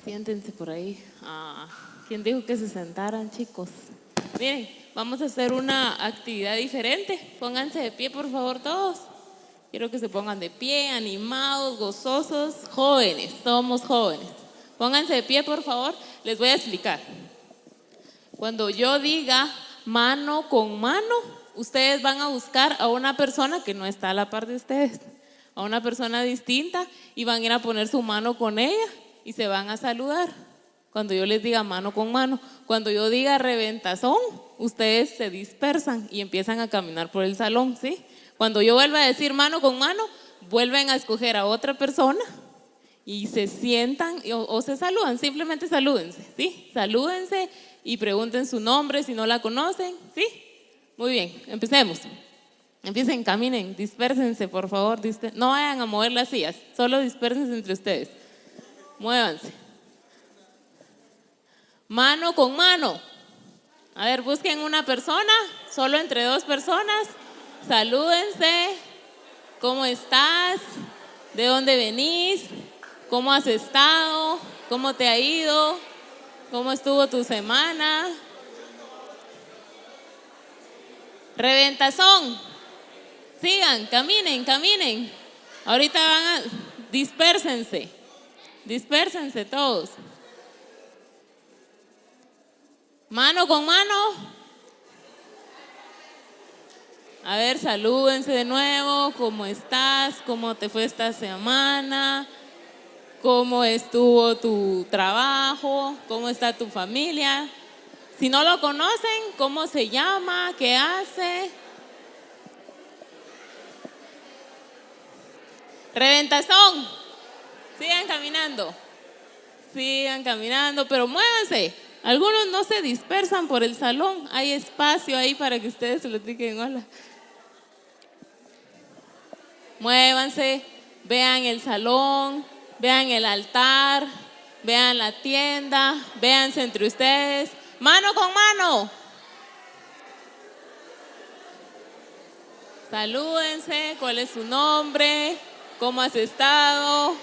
Siéntense por ahí. ¿Quién dijo que se sentaran, chicos? Miren, vamos a hacer una actividad diferente. Pónganse de pie, por favor, todos. Quiero que se pongan de pie, animados, gozosos, jóvenes. Somos jóvenes. Pónganse de pie, por favor. Les voy a explicar. Cuando yo diga mano con mano, ustedes van a buscar a una persona que no está a la par de ustedes, a una persona distinta, y van a ir a poner su mano con ella y se van a saludar. Cuando yo les diga mano con mano, cuando yo diga reventazón, ustedes se dispersan y empiezan a caminar por el salón, ¿sí? Cuando yo vuelva a decir mano con mano, vuelven a escoger a otra persona y se sientan o se saludan, simplemente salúdense, ¿sí? Salúdense y pregunten su nombre si no la conocen, ¿sí? Muy bien, empecemos. Empiecen, caminen, dispérsense, por favor. No vayan a mover las sillas, solo dispérsense entre ustedes. Muévanse. Mano con mano. A ver, busquen una persona, solo entre dos personas. Salúdense. ¿Cómo estás? ¿De dónde venís? ¿Cómo has estado? ¿Cómo te ha ido? ¿Cómo estuvo tu semana? Reventazón. Sigan, caminen. Ahorita dispérsense todos. Mano con mano. A ver, salúdense de nuevo. ¿Cómo estás? ¿Cómo te fue esta semana? ¿Cómo estuvo tu trabajo? ¿Cómo está tu familia? Si no lo conocen, ¿cómo se llama? ¿Qué hace? Reventazón. Sigan caminando, pero muévanse. Algunos no se dispersan por el salón. Hay espacio ahí para que ustedes se lo digan hola. Muévanse, vean el salón, vean el altar, vean la tienda, véanse entre ustedes. Mano con mano. Salúdense, ¿cuál es su nombre? ¿Cómo has estado?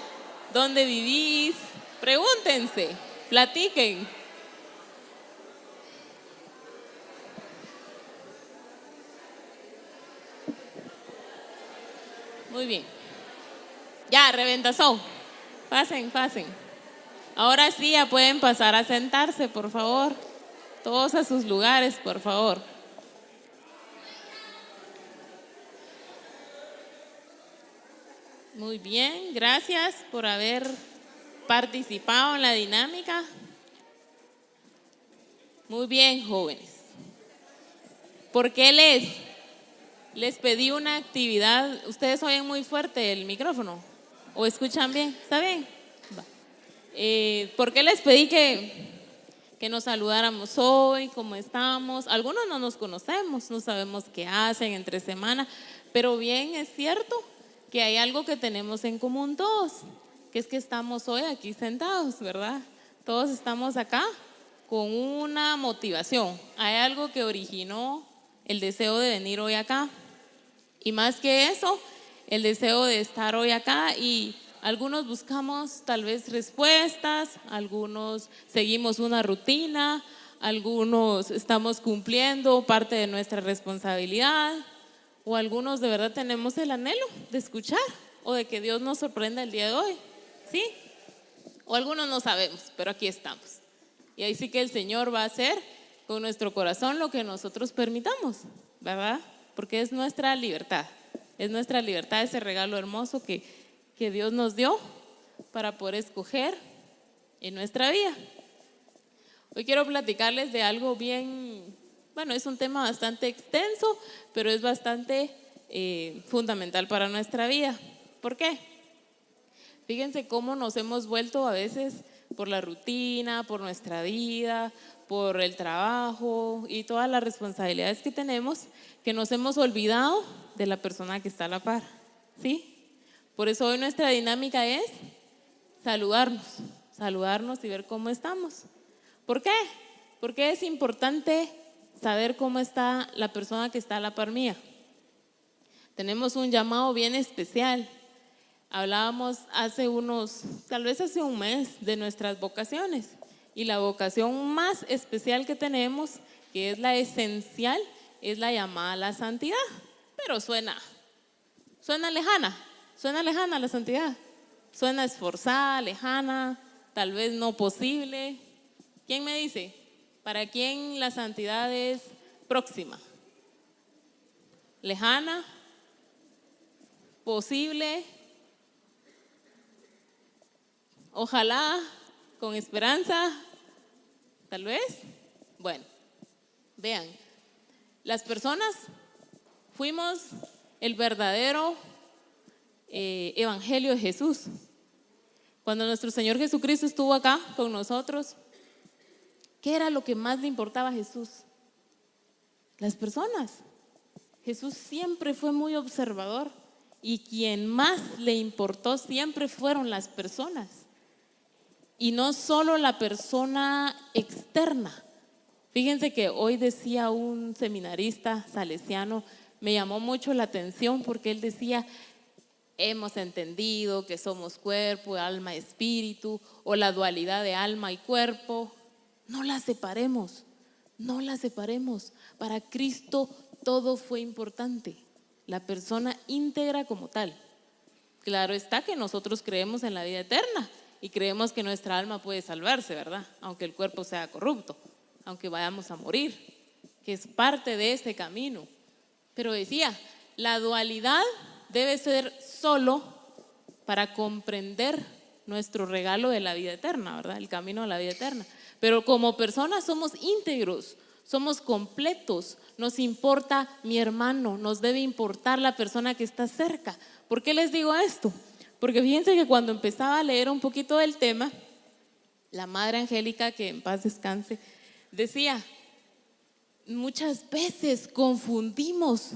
¿Dónde vivís? Pregúntense, platiquen. Muy bien. Ya, reventazón. Pasen. Ahora sí ya pueden pasar a sentarse, por favor. Todos a sus lugares, por favor. Muy bien, gracias por haber participado en la dinámica. Muy bien, jóvenes. ¿Por qué les pedí una actividad? ¿Ustedes oyen muy fuerte el micrófono? ¿O escuchan bien? ¿Está bien? ¿Por qué les pedí que nos saludáramos hoy? ¿Cómo estamos? Algunos no nos conocemos, no sabemos qué hacen entre semana, pero bien es cierto que hay algo que tenemos en común todos, que es que estamos hoy aquí sentados, ¿verdad? Todos estamos acá con una motivación. Hay algo que originó el deseo de venir hoy acá. Y más que eso, el deseo de estar hoy acá, y algunos buscamos tal vez respuestas, algunos seguimos una rutina, algunos estamos cumpliendo parte de nuestra responsabilidad, o algunos de verdad tenemos el anhelo de escuchar o de que Dios nos sorprenda el día de hoy, ¿sí? O algunos no sabemos, pero aquí estamos. Y ahí sí que el Señor va a hacer con nuestro corazón lo que nosotros permitamos, ¿verdad? Porque es nuestra libertad, ese regalo hermoso que Dios nos dio para poder escoger en nuestra vida. Hoy quiero platicarles de algo es un tema bastante extenso, pero es bastante fundamental para nuestra vida. ¿Por qué? Fíjense cómo nos hemos vuelto a veces por la rutina, por nuestra vida, por el trabajo y todas las responsabilidades que tenemos, que nos hemos olvidado de la persona que está a la par, ¿sí? Por eso hoy nuestra dinámica es saludarnos y ver cómo estamos. ¿Por qué? Porque es importante saber cómo está la persona que está a la par mía. Tenemos un llamado bien especial. Hablábamos tal vez hace un mes, de nuestras vocaciones. Y la vocación más especial que tenemos, que es la esencial, es la llamada a la santidad. Pero suena lejana la santidad. Suena esforzada, lejana, tal vez no posible. ¿Quién me dice? ¿Para quién la santidad es próxima? ¿Lejana? ¿Posible? Ojalá, con esperanza, tal vez. Bueno, vean, las personas fuimos el verdadero evangelio de Jesús. Cuando nuestro Señor Jesucristo estuvo acá con nosotros, ¿qué era lo que más le importaba a Jesús? Las personas. Jesús siempre fue muy observador y quien más le importó siempre fueron las personas. Y no solo la persona externa. Fíjense que hoy decía un seminarista salesiano, me llamó mucho la atención porque él decía: hemos entendido que somos cuerpo, alma, espíritu, o la dualidad de alma y cuerpo. No las separemos. Para Cristo todo fue importante, la persona íntegra como tal. Claro está que nosotros creemos en la vida eterna y creemos que nuestra alma puede salvarse, ¿verdad? Aunque el cuerpo sea corrupto, aunque vayamos a morir, que es parte de ese camino. Pero decía, la dualidad debe ser solo para comprender nuestro regalo de la vida eterna, ¿verdad? El camino a la vida eterna. Pero como personas somos íntegros, somos completos. Nos importa mi hermano, nos debe importar la persona que está cerca. ¿Por qué les digo esto? Porque fíjense que cuando empezaba a leer un poquito del tema, la Madre Angélica, que en paz descanse, decía: muchas veces confundimos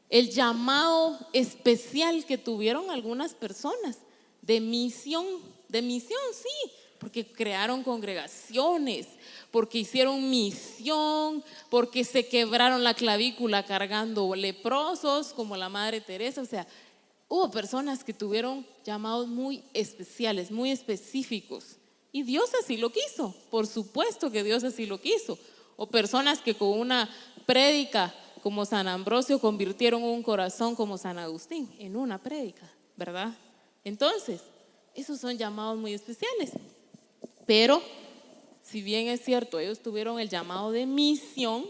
el llamado especial que tuvieron algunas personas de misión, sí, porque crearon congregaciones, porque hicieron misión, porque se quebraron la clavícula cargando leprosos como la Madre Teresa. O sea, hubo personas que tuvieron llamados muy especiales, muy específicos, y Dios así lo quiso. Por supuesto que Dios así lo quiso. O personas que con una prédica como San Ambrosio convirtieron un corazón como San Agustín en una prédica, ¿verdad? Entonces, esos son llamados muy especiales. Pero, si bien es cierto, ellos tuvieron el llamado de misión,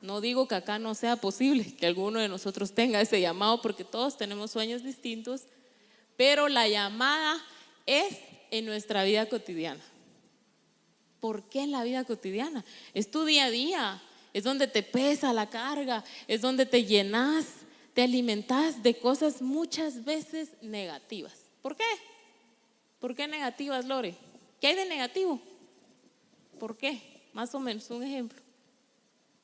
no digo que acá no sea posible que alguno de nosotros tenga ese llamado, porque todos tenemos sueños distintos, pero la llamada es en nuestra vida cotidiana. ¿Por qué en la vida cotidiana? Es tu día a día, es donde te pesa la carga, es donde te llenas, te alimentas de cosas muchas veces negativas. ¿Por qué? ¿Por qué negativas, Lore? ¿Qué hay de negativo? ¿Por qué? Más o menos, un ejemplo.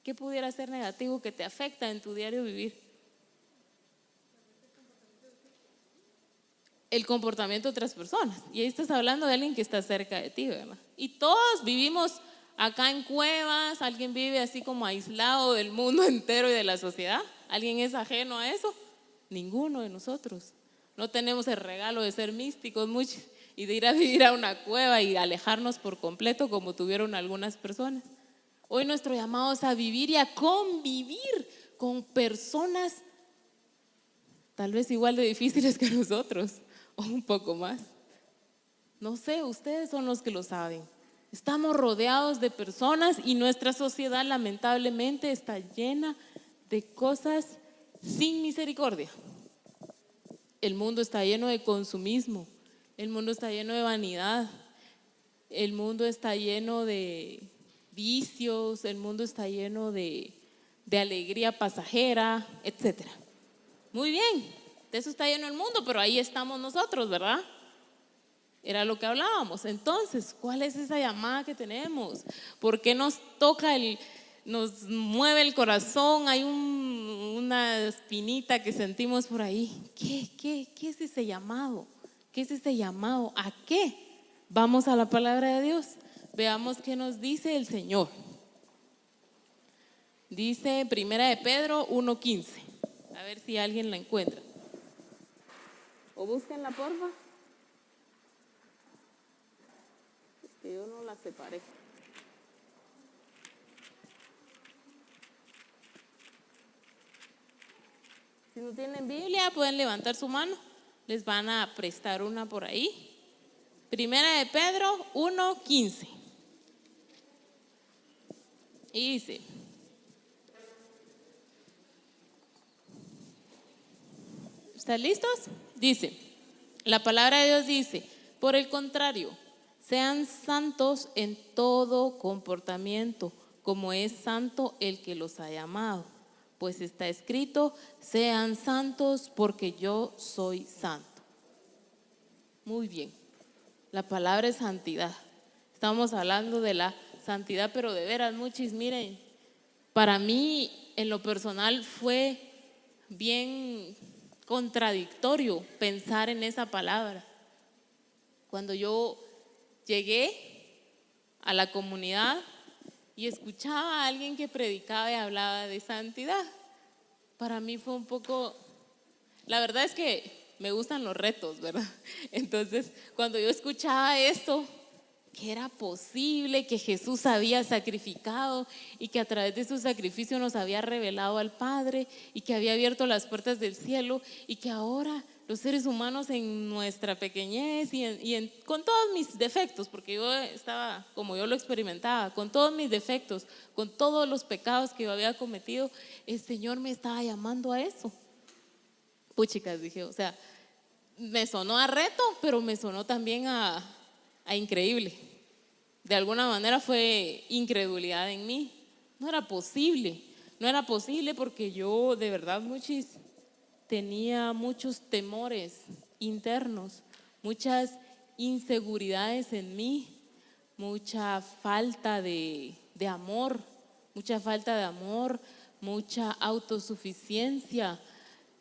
¿Qué pudiera ser negativo que te afecta en tu diario vivir? El comportamiento de otras personas. Y ahí estás hablando de alguien que está cerca de ti, ¿verdad? Y todos vivimos acá en cuevas. Alguien vive así como aislado del mundo entero y de la sociedad. ¿Alguien es ajeno a eso? Ninguno de nosotros. No tenemos el regalo de ser místicos muchos y de ir a vivir a una cueva y alejarnos por completo como tuvieron algunas personas. Hoy nuestro llamado es a vivir y a convivir con personas tal vez igual de difíciles que nosotros o un poco más. No sé, ustedes son los que lo saben. Estamos rodeados de personas y nuestra sociedad lamentablemente está llena de cosas sin misericordia. El mundo está lleno de consumismo, el mundo está lleno de vanidad, el mundo está lleno de vicios, el mundo está lleno de alegría pasajera, etc. Muy bien, de eso está lleno el mundo, pero ahí estamos nosotros, ¿verdad? Era lo que hablábamos. Entonces, ¿cuál es esa llamada que tenemos? ¿Por qué nos toca nos mueve el corazón? Hay una espinita que sentimos por ahí. ¿Qué es ese llamado? ¿Qué es ese llamado? ¿A qué? Vamos a la palabra de Dios. Veamos qué nos dice el Señor. Dice 1 de Pedro 1:15. A ver si alguien la encuentra. O búsquenla, porfa. Es que yo no la separé. Si no tienen Biblia, pueden levantar su mano. Les van a prestar una por ahí. Primera de Pedro 1:15. Y dice: ¿están listos? Dice, la palabra de Dios dice: por el contrario, sean santos en todo comportamiento, como es santo el que los ha llamado. Pues está escrito: sean santos porque yo soy santo. Muy bien, la palabra es santidad. Estamos hablando de la santidad, pero de veras, muchis, miren, para mí en lo personal fue bien contradictorio pensar en esa palabra. Cuando yo llegué a la comunidad y escuchaba a alguien que predicaba y hablaba de santidad, para mí fue un poco, la verdad es que me gustan los retos, ¿verdad? Entonces, cuando yo escuchaba esto, que era posible, que Jesús había sacrificado y que a través de su sacrificio nos había revelado al Padre y que había abierto las puertas del cielo, y que ahora los seres humanos en nuestra pequeñez con todos mis defectos, porque yo estaba como yo lo experimentaba, con todos mis defectos, con todos los pecados que yo había cometido, el Señor me estaba llamando a eso. Puchicas, dije, o sea, me sonó a reto, pero me sonó también a increíble. De alguna manera fue incredulidad en mí. No era posible porque yo de verdad tenía muchos temores internos, muchas inseguridades en mí, mucha falta de amor, mucha autosuficiencia.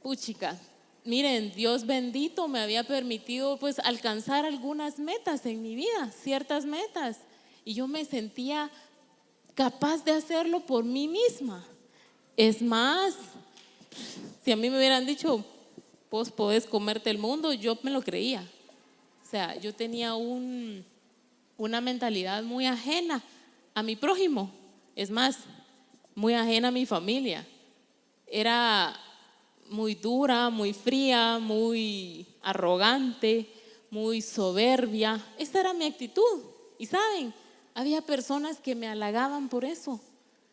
Puchica, miren, Dios bendito me había permitido pues alcanzar algunas metas en mi vida, ciertas metas, y yo me sentía capaz de hacerlo por mí misma. Es más, si a mí me hubieran dicho, vos podés comerte el mundo, yo me lo creía. O sea, yo tenía una mentalidad muy ajena a mi prójimo, es más, muy ajena a mi familia. Era muy dura, muy fría, muy arrogante, muy soberbia. Esta era mi actitud. Y saben, había personas que me halagaban por eso.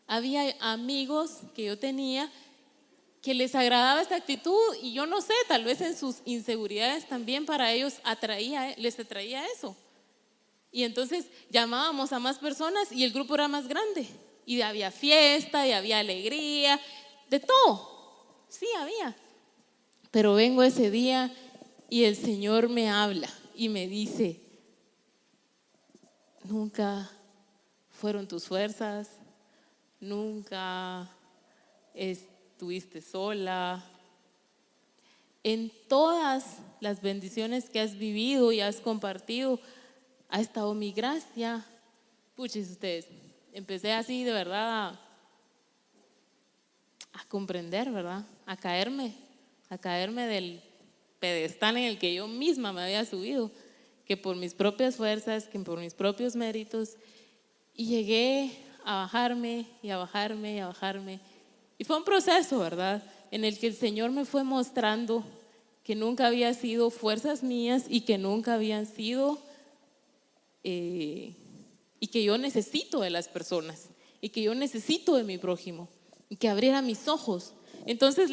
Había amigos que yo tenía que les agradaba esta actitud, y yo no sé, tal vez en sus inseguridades también para ellos les atraía eso. Y entonces llamábamos a más personas y el grupo era más grande, y había fiesta y había alegría, de todo. Sí, había. Pero vengo ese día y el Señor me habla y me dice: nunca fueron tus fuerzas, nunca estuviste sola. En todas las bendiciones que has vivido y has compartido, ha estado mi gracia. Puches ustedes, empecé así de verdad a comprender, ¿verdad? A caerme del pedestal en el que yo misma me había subido, que por mis propias fuerzas, que por mis propios méritos, y llegué a bajarme y a bajarme y a bajarme. Y fue un proceso, ¿verdad?, en el que el Señor me fue mostrando que nunca había sido fuerzas mías y que nunca habían sido y que yo necesito de las personas y que yo necesito de mi prójimo, y que abriera mis ojos. Entonces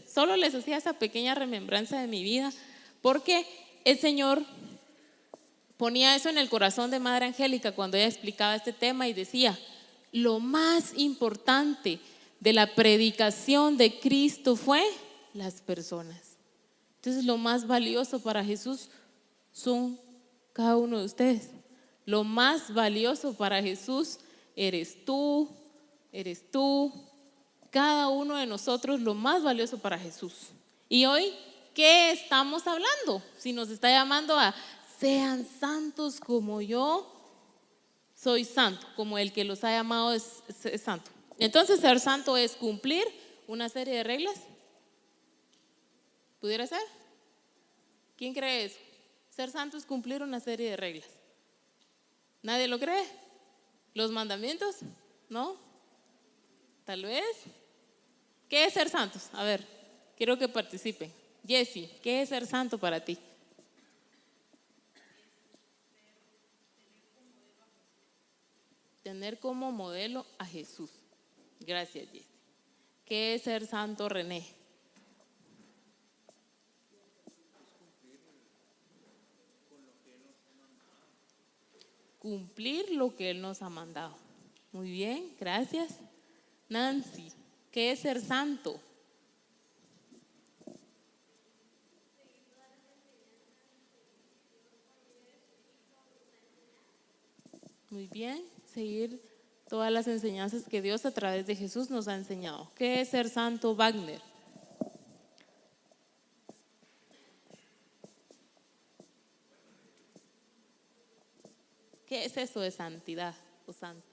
solo les hacía esa pequeña remembranza de mi vida, porque el Señor ponía eso en el corazón de Madre Angélica cuando ella explicaba este tema, y decía: lo más importante de la predicación de Cristo fue las personas. Entonces lo más valioso para Jesús son cada uno de ustedes. Lo más valioso para Jesús eres tú, cada uno de nosotros, lo más valioso para Jesús. Y hoy, ¿qué estamos hablando? Si nos está llamando a sean santos como yo soy santo, como el que los ha llamado es santo. Entonces, ser santo es cumplir una serie de reglas. ¿Pudiera ser? ¿Quién cree eso? Ser santo es cumplir una serie de reglas. ¿Nadie lo cree? ¿Los mandamientos? ¿No? Tal vez. ¿Qué es ser santos? A ver, quiero que participen. Jessy, ¿qué es ser santo para ti? Tener como modelo a Jesús. Gracias, Jessy. ¿Qué es ser santo, René? Cumplir lo que Él nos ha mandado. Muy bien, gracias. Nancy, ¿qué es ser santo? Muy bien, seguir todas las enseñanzas que Dios a través de Jesús nos ha enseñado. ¿Qué es ser santo, Wagner? ¿Qué es eso de santidad o santo?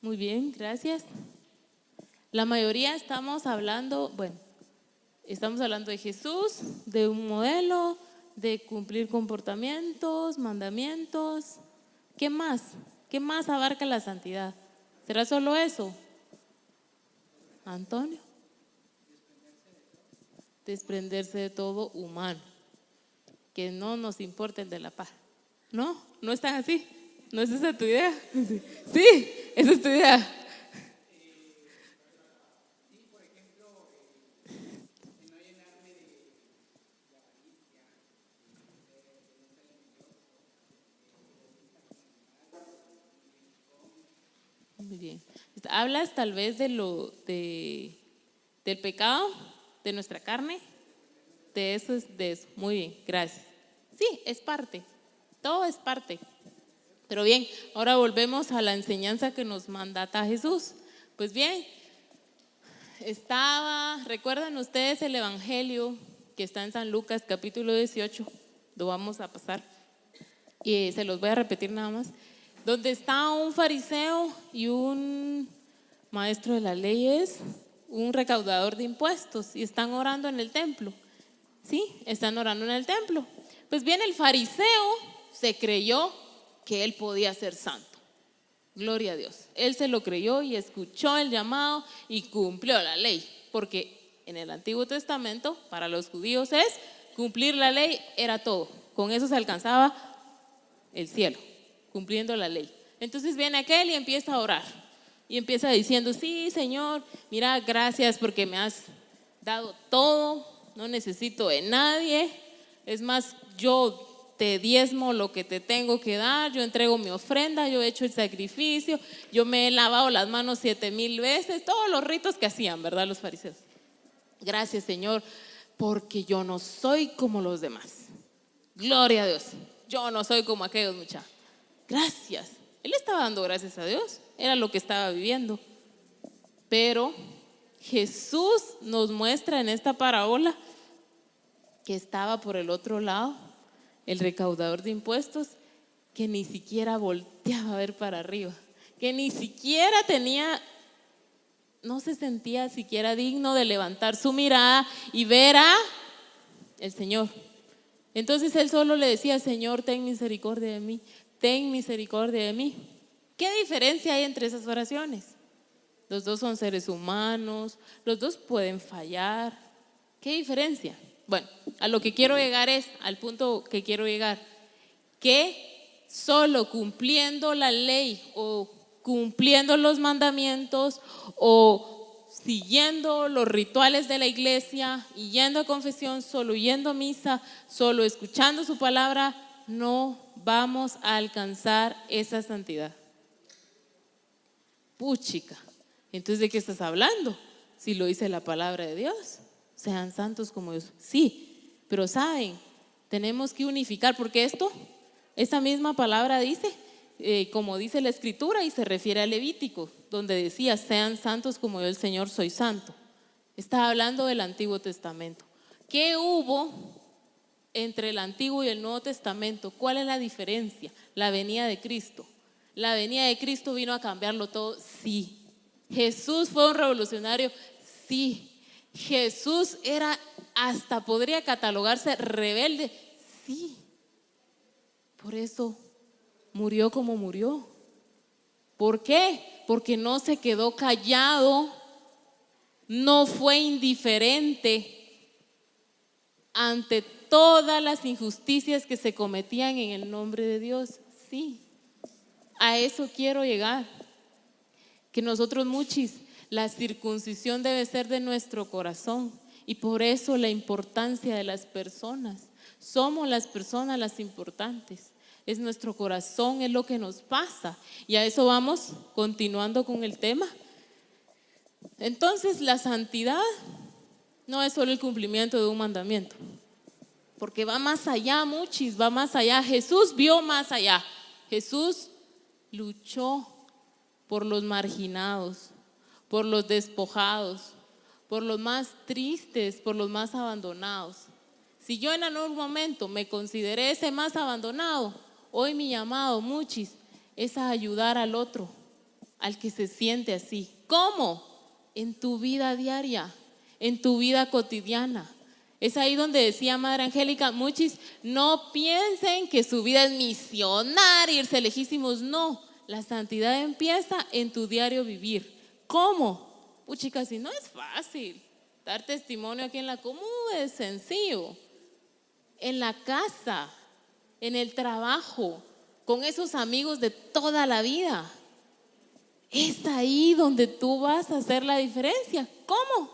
Muy bien, gracias. La mayoría estamos hablando de Jesús, de un modelo, de cumplir comportamientos, mandamientos. ¿Qué más? ¿Qué más abarca la santidad? ¿Será solo eso? Antonio. Desprenderse de todo humano, que no nos importe el de la paz. ¿No? ¿No están así? ¿No es esa tu idea? Sí, esa es tu idea. Muy bien. ¿Hablas tal vez del pecado, de nuestra carne? De eso. Muy bien, gracias. Sí, es parte. Todo es parte. Pero bien, ahora volvemos a la enseñanza que nos mandata Jesús. Pues bien, ¿recuerdan ustedes el evangelio que está en San Lucas capítulo 18? Lo vamos a pasar y se los voy a repetir nada más. Donde está un fariseo y un maestro de las leyes, un recaudador de impuestos, y están orando en el templo. ¿Sí? Están orando en el templo. Pues bien, el fariseo se creyó que él podía ser santo. Gloria a Dios. Él se lo creyó y escuchó el llamado y cumplió la ley. Porque en el Antiguo Testamento, para los judíos cumplir la ley era todo. Con eso se alcanzaba el cielo, cumpliendo la ley. Entonces viene aquel y empieza a orar. Y empieza diciendo: sí, Señor, mira, gracias porque me has dado todo. No necesito de nadie. Es más, yo te diezmo lo que te tengo que dar, yo entrego mi ofrenda, yo he hecho el sacrificio, yo me he lavado las manos 7,000 veces, todos los ritos que hacían, ¿verdad? Los fariseos. Gracias, Señor, porque yo no soy como los demás. Gloria a Dios, yo no soy como aquellos muchachos. Gracias. Él estaba dando gracias a Dios, era lo que estaba viviendo. Pero Jesús nos muestra en esta parábola que estaba por el otro lado el recaudador de impuestos, que ni siquiera volteaba a ver para arriba, que ni siquiera no se sentía siquiera digno de levantar su mirada y ver a el Señor. Entonces él solo le decía: Señor, ten misericordia de mí, ten misericordia de mí. ¿Qué diferencia hay entre esas oraciones? Los dos son seres humanos, los dos pueden fallar. ¿Qué diferencia? Bueno, a lo que quiero llegar al punto que quiero llegar, que solo cumpliendo la ley o cumpliendo los mandamientos o siguiendo los rituales de la iglesia y yendo a confesión, solo yendo a misa, solo escuchando su palabra, no vamos a alcanzar esa santidad. Puchica, entonces ¿de qué estás hablando? Si lo dice la palabra de Dios. Sean santos como Dios. Sí, pero saben, tenemos que unificar, porque esta misma palabra dice, como dice la Escritura, y se refiere a Levítico, donde decía: sean santos como yo el Señor soy santo. Está hablando del Antiguo Testamento. ¿Qué hubo entre el Antiguo y el Nuevo Testamento. ¿Cuál es la diferencia? La venida de Cristo. La venida de Cristo vino a cambiarlo todo, sí. Jesús fue un revolucionario, sí. Jesús era, hasta podría catalogarse rebelde, sí. Por eso murió como murió. ¿Por qué? Porque no se quedó callado, no fue indiferente ante todas las injusticias que se cometían en el nombre de Dios. Sí, a eso quiero llegar. Que nosotros muchis, la circuncisión debe ser de nuestro corazón, y por eso la importancia de las personas. Somos las personas las importantes, es nuestro corazón, es lo que nos pasa, y a eso vamos continuando con el tema. Entonces la santidad no es solo el cumplimiento de un mandamiento, porque va más allá, muchis, va más allá. Jesús vio más allá. Jesús luchó por los marginados, por los despojados, por los más tristes, por los más abandonados. Si yo en algún momento me consideré ese más abandonado, hoy mi llamado, muchis, es a ayudar al otro, al que se siente así. ¿Cómo? En tu vida diaria, en tu vida cotidiana. Es ahí donde decía Madre Angélica, muchis, no piensen que su vida es misionar, irse lejísimos, no. La santidad empieza en tu diario vivir. ¿Cómo? Chicas, si no es fácil dar testimonio aquí en la común, es sencillo. En la casa, en el trabajo, con esos amigos de toda la vida. Es ahí donde tú vas a hacer la diferencia. ¿Cómo?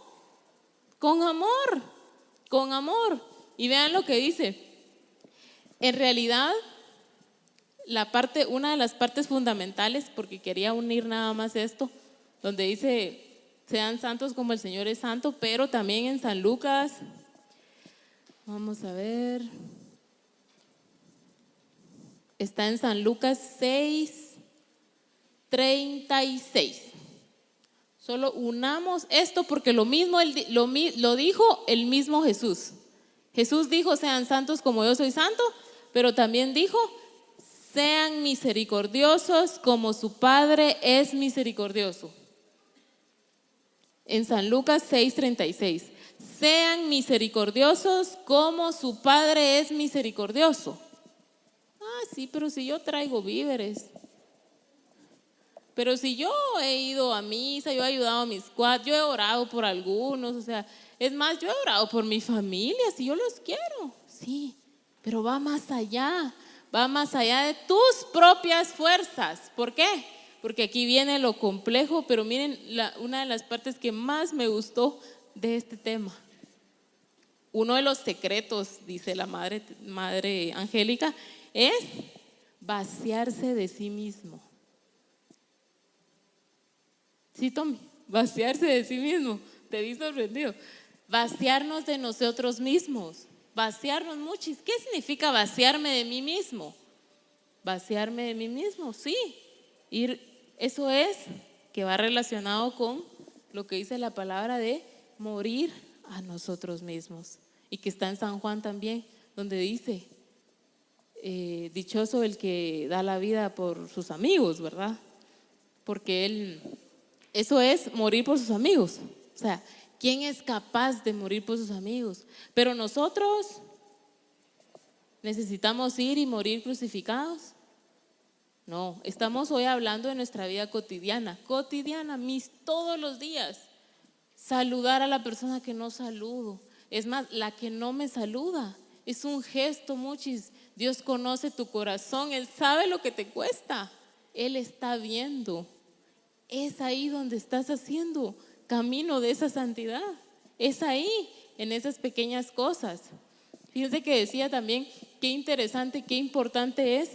Con amor, con amor. Y vean lo que dice. En realidad, una de las partes fundamentales, porque quería unir nada más esto, donde dice, sean santos como el Señor es santo, pero también en San Lucas, vamos a ver, está en San Lucas 6:36. Solo unamos esto porque lo mismo lo dijo el mismo Jesús. Jesús dijo, sean santos como yo soy santo, pero también dijo, sean misericordiosos como su Padre es misericordioso. En San Lucas 6:36, sean misericordiosos como su Padre es misericordioso. Sí, pero si yo traigo víveres, pero si yo he ido a misa, yo he ayudado a mis cuates, yo he orado por algunos, o sea, es más, yo he orado por mi familia, si yo los quiero, sí, pero va más allá de tus propias fuerzas. ¿Por qué? Porque aquí viene lo complejo, pero miren, una de las partes que más me gustó de este tema. Uno de los secretos, dice la Madre Angélica, es vaciarse de sí mismo. Sí, Tommy, vaciarse de sí mismo. Te vi sorprendido. Vaciarnos de nosotros mismos. Vaciarnos muchis. ¿Qué significa vaciarme de mí mismo? Vaciarme de mí mismo, sí. Eso es que va relacionado con lo que dice la palabra de morir a nosotros mismos. Y que está en San Juan también, donde dice, dichoso el que da la vida por sus amigos, ¿verdad? Porque eso es morir por sus amigos. O sea, ¿quién es capaz de morir por sus amigos? Pero nosotros necesitamos ir y morir crucificados. No, estamos hoy hablando de nuestra vida cotidiana, todos los días. Saludar a la persona que no saludo. Es más, la que no me saluda. Es un gesto, muchis. Dios conoce tu corazón, Él sabe lo que te cuesta. Él está viendo. Es ahí donde estás haciendo camino de esa santidad. Es ahí, en esas pequeñas cosas. Fíjense que decía también, qué interesante, qué importante es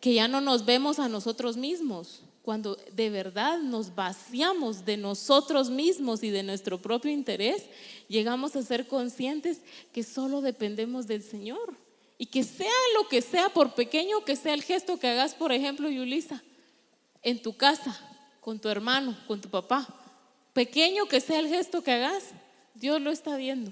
que ya no nos vemos a nosotros mismos. Cuando de verdad nos vaciamos de nosotros mismos y de nuestro propio interés, llegamos a ser conscientes que solo dependemos del Señor. Y que sea lo que sea, por pequeño que sea el gesto que hagas, por ejemplo, Yulisa, en tu casa, con tu hermano, con tu papá, pequeño que sea el gesto que hagas, Dios lo está viendo.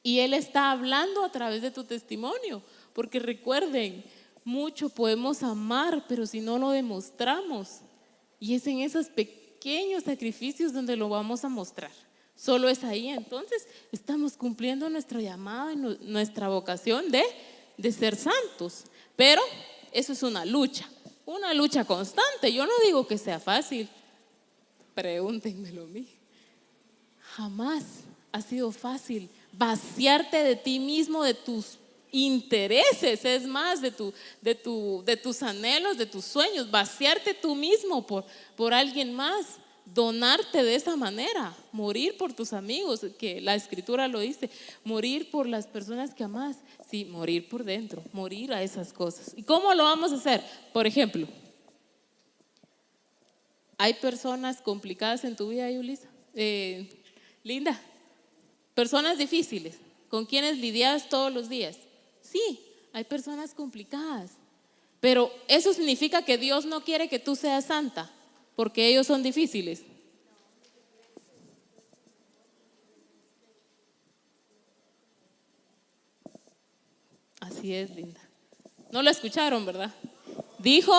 Y Él está hablando a través de tu testimonio. Porque recuerden, mucho podemos amar, pero si no lo demostramos. Y es en esos pequeños sacrificios donde lo vamos a mostrar. Solo es ahí. Entonces estamos cumpliendo nuestra llamada y nuestra vocación de ser santos. Pero eso es una lucha constante. Yo no digo que sea fácil. Pregúntenmelo a mí. Jamás ha sido fácil vaciarte de ti mismo, de tus intereses, es más, de tus anhelos, de tus sueños, vaciarte tú mismo por alguien más, donarte de esa manera, morir por tus amigos, que la escritura lo dice, morir por las personas que amas, sí, morir por dentro, morir a esas cosas. ¿Y cómo lo vamos a hacer? Por ejemplo, ¿hay personas complicadas en tu vida, Yulisa? Linda, personas difíciles, ¿con quienes lidias todos los días? Sí, hay personas complicadas, pero eso significa que Dios no quiere que tú seas santa, porque ellos son difíciles. Así es, linda. No lo escucharon, ¿verdad? Dijo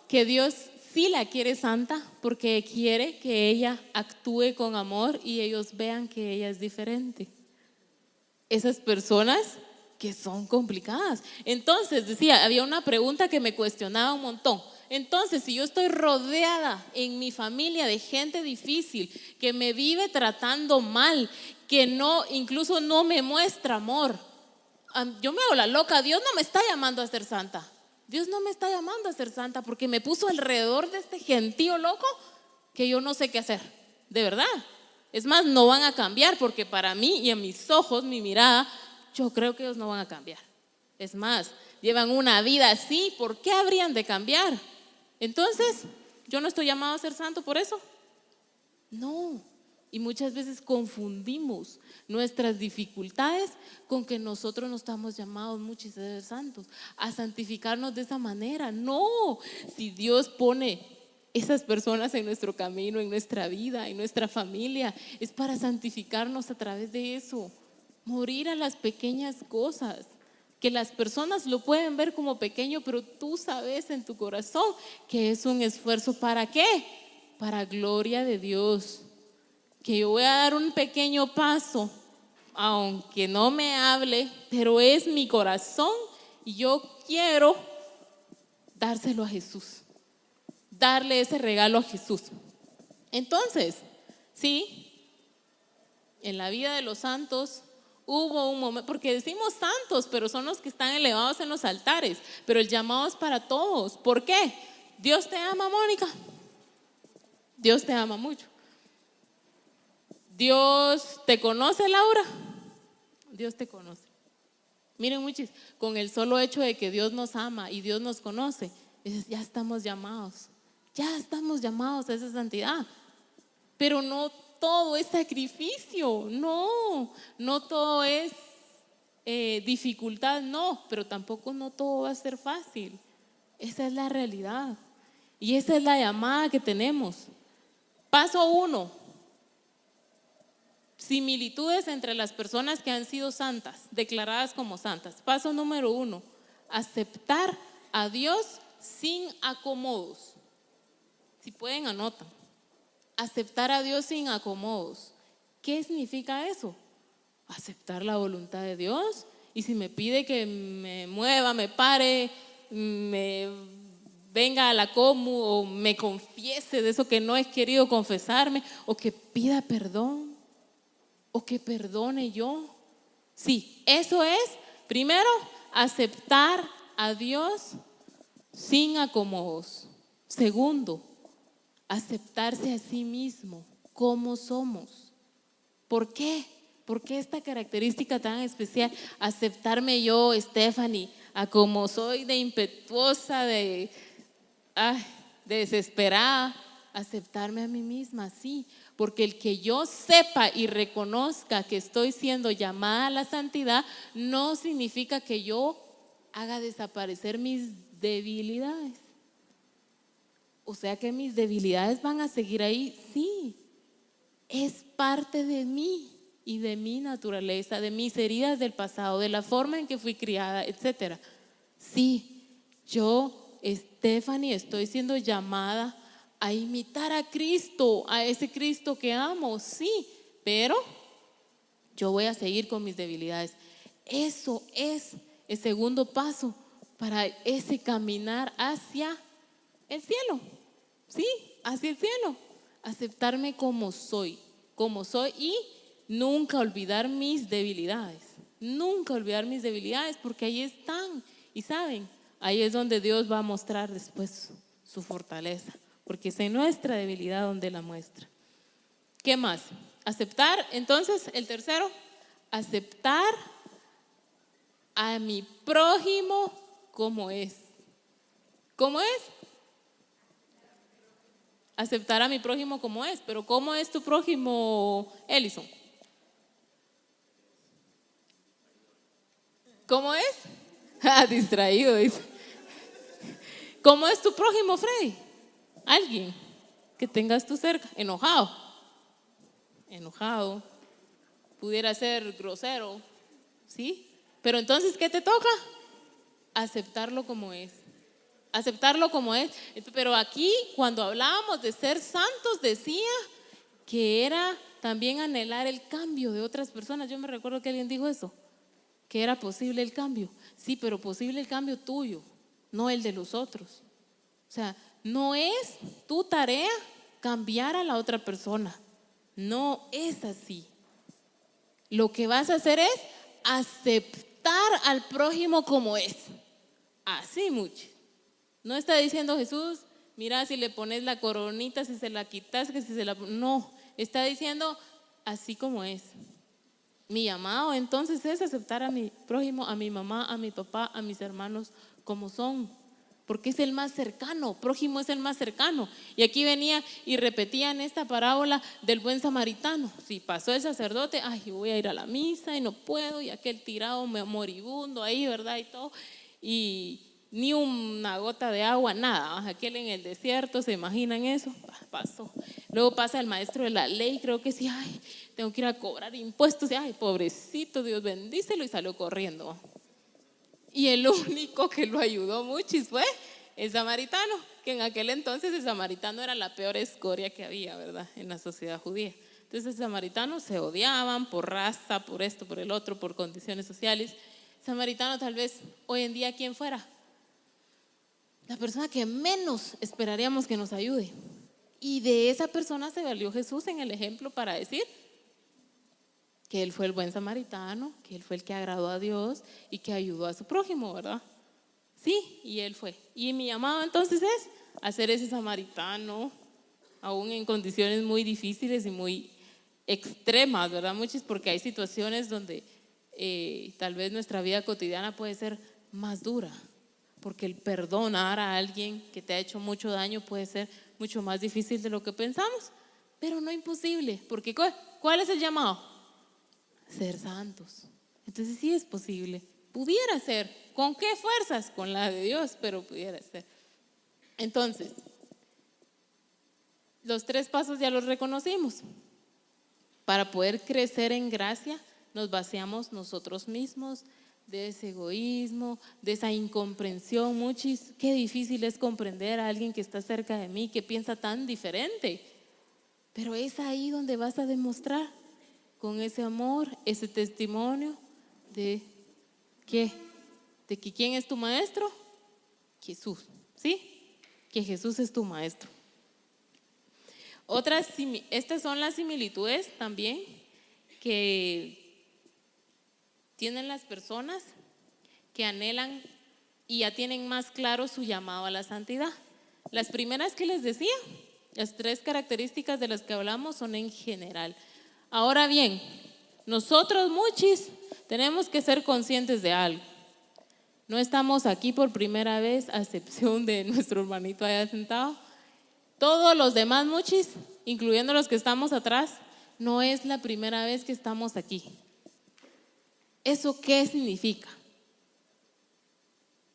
que Dios sí la quiere santa porque quiere que ella actúe con amor y ellos vean que ella es diferente. Esas personas que son complicadas. Entonces, decía, había una pregunta que me cuestionaba un montón. Entonces, si yo estoy rodeada en mi familia de gente difícil, que me vive tratando mal, que no, incluso no me muestra amor, yo me hago la loca. Dios no me está llamando a ser santa. Dios no me está llamando a ser santa porque me puso alrededor de este gentío loco que yo no sé qué hacer, de verdad. Es más, no van a cambiar porque para mí y a mis ojos, mi mirada, yo creo que ellos no van a cambiar. Es más, llevan una vida así, ¿por qué habrían de cambiar? Entonces, ¿yo no estoy llamado a ser santo por eso? No. Y muchas veces confundimos nuestras dificultades con que nosotros no estamos llamados muchos a ser santos, a santificarnos de esa manera. No, si Dios pone esas personas en nuestro camino, en nuestra vida, en nuestra familia, es para santificarnos a través de eso. Morir a las pequeñas cosas, que las personas lo pueden ver como pequeño, pero tú sabes en tu corazón que es un esfuerzo. ¿Para qué? Para gloria de Dios. Que yo voy a dar un pequeño paso, aunque no me hable, pero es mi corazón y yo quiero dárselo a Jesús, darle ese regalo a Jesús. Entonces, sí, en la vida de los santos hubo un momento, porque decimos santos, pero son los que están elevados en los altares, pero el llamado es para todos. ¿Por qué? Dios te ama, Mónica. Dios te ama mucho. Dios te conoce, Laura. Dios te conoce. Miren, muchos, con el solo hecho de que Dios nos ama y Dios nos conoce, ya estamos llamados a esa santidad. Pero no todo es sacrificio, no todo es dificultad, no, pero tampoco no todo va a ser fácil. Esa es la realidad y esa es la llamada que tenemos. Paso 1. Similitudes entre las personas que han sido santas, declaradas como santas. Paso número 1, aceptar a Dios sin acomodos. Si pueden, anotan. Aceptar a Dios sin acomodos. ¿Qué significa eso? Aceptar la voluntad de Dios. Y si me pide que me mueva, me pare, me venga a la comu o me confiese de eso que no he querido confesarme, o que pida perdón, o que perdone yo. Sí, eso es, primero, aceptar a Dios sin acomodos. Segundo, aceptarse a sí mismo como somos. ¿Por qué? ¿Por qué esta característica tan especial? Aceptarme yo, Stephanie, a como soy, de impetuosa, de desesperada. Aceptarme a mí misma, sí. Porque el que yo sepa y reconozca que estoy siendo llamada a la santidad no significa que yo haga desaparecer mis debilidades. O sea que mis debilidades van a seguir ahí, sí, es parte de mí. y de mi naturaleza, de mis heridas del pasado, de la forma en que fui criada, etcétera. Sí, yo, Stephanie, estoy siendo llamada a imitar a Cristo, a ese Cristo que amo, sí, pero yo voy a seguir con mis debilidades. Eso es el segundo paso para ese caminar hacia el cielo, sí, hacia el cielo. Aceptarme como soy y nunca olvidar mis debilidades, porque ahí están. Y saben, ahí es donde Dios va a mostrar después su fortaleza, porque es en nuestra debilidad donde la muestra. ¿Qué más? Aceptar, entonces, el tercero, aceptar a mi prójimo como es. ¿Cómo es? Aceptar a mi prójimo como es. Pero ¿cómo es tu prójimo, Ellison? ¿Cómo es? Distraído, dice. ¿Cómo es tu prójimo, Freddy? Alguien que tengas tú cerca. Enojado. Pudiera ser grosero, ¿sí? Pero entonces, ¿qué te toca? Aceptarlo como es. Pero aquí, cuando hablábamos de ser santos, decía que era también anhelar el cambio de otras personas. Yo me recuerdo que alguien dijo eso, que era posible el cambio. Sí, pero posible el cambio tuyo, no el de los otros. O sea, no es tu tarea cambiar a la otra persona. No es así. Lo que vas a hacer es aceptar al prójimo como es. Así mucho. No está diciendo Jesús, mira, si le pones la coronita, si se la quitas, que si se la... No, está diciendo así como es. Mi llamado entonces es aceptar a mi prójimo, a mi mamá, a mi papá, a mis hermanos como son, porque es el más cercano. Prójimo es el más cercano. Y aquí venía y repetían esta parábola del buen samaritano. Si pasó el sacerdote, ay, voy a ir a la misa y no puedo, y aquel tirado moribundo ahí, ¿verdad? Y todo, y ni una gota de agua, nada. Aquel en el desierto, ¿se imaginan eso? Pasó. Luego pasa el maestro de la ley, creo que sí, ay, tengo que ir a cobrar impuestos, y ay, pobrecito, Dios bendícelo, y salió corriendo. Y el único que lo ayudó mucho fue el samaritano, que en aquel entonces el samaritano era la peor escoria que había, ¿verdad? En la sociedad judía. Entonces los samaritanos se odiaban por raza, por esto, por el otro, por condiciones sociales. El samaritano tal vez hoy en día, ¿quién fuera? La persona que menos esperaríamos que nos ayude. Y de esa persona se valió Jesús en el ejemplo para decir que Él fue el buen samaritano, que Él fue el que agradó a Dios y que ayudó a su prójimo, ¿verdad? Sí, y Él fue. Y mi llamado entonces es hacer ese samaritano, aún en condiciones muy difíciles y muy extremas, ¿verdad? Muchas, porque hay situaciones donde tal vez nuestra vida cotidiana puede ser más dura, porque el perdonar a alguien que te ha hecho mucho daño puede ser mucho más difícil de lo que pensamos, pero no imposible, porque ¿cuál es el llamado? Ser santos. Entonces sí es posible, pudiera ser. ¿Con qué fuerzas? Con la de Dios, pero pudiera ser. Entonces, los 3 pasos ya los reconocimos. Para poder crecer en gracia, nos vaciamos nosotros mismos de ese egoísmo, de esa incomprensión. Muchis, qué difícil es comprender a alguien que está cerca de mí, que piensa tan diferente. Pero es ahí donde vas a demostrar con ese amor, ese testimonio de ¿qué? De que ¿quién es tu maestro? Jesús, ¿sí? Que Jesús es tu maestro. Estas son las similitudes también que tienen las personas que anhelan y ya tienen más claro su llamado a la santidad. Las primeras que les decía, las 3 características de las que hablamos son en general. Ahora bien, nosotros muchos tenemos que ser conscientes de algo. No estamos aquí por primera vez, a excepción de nuestro hermanito allá sentado. Todos los demás muchos, incluyendo los que estamos atrás, no es la primera vez que estamos aquí. ¿Eso qué significa?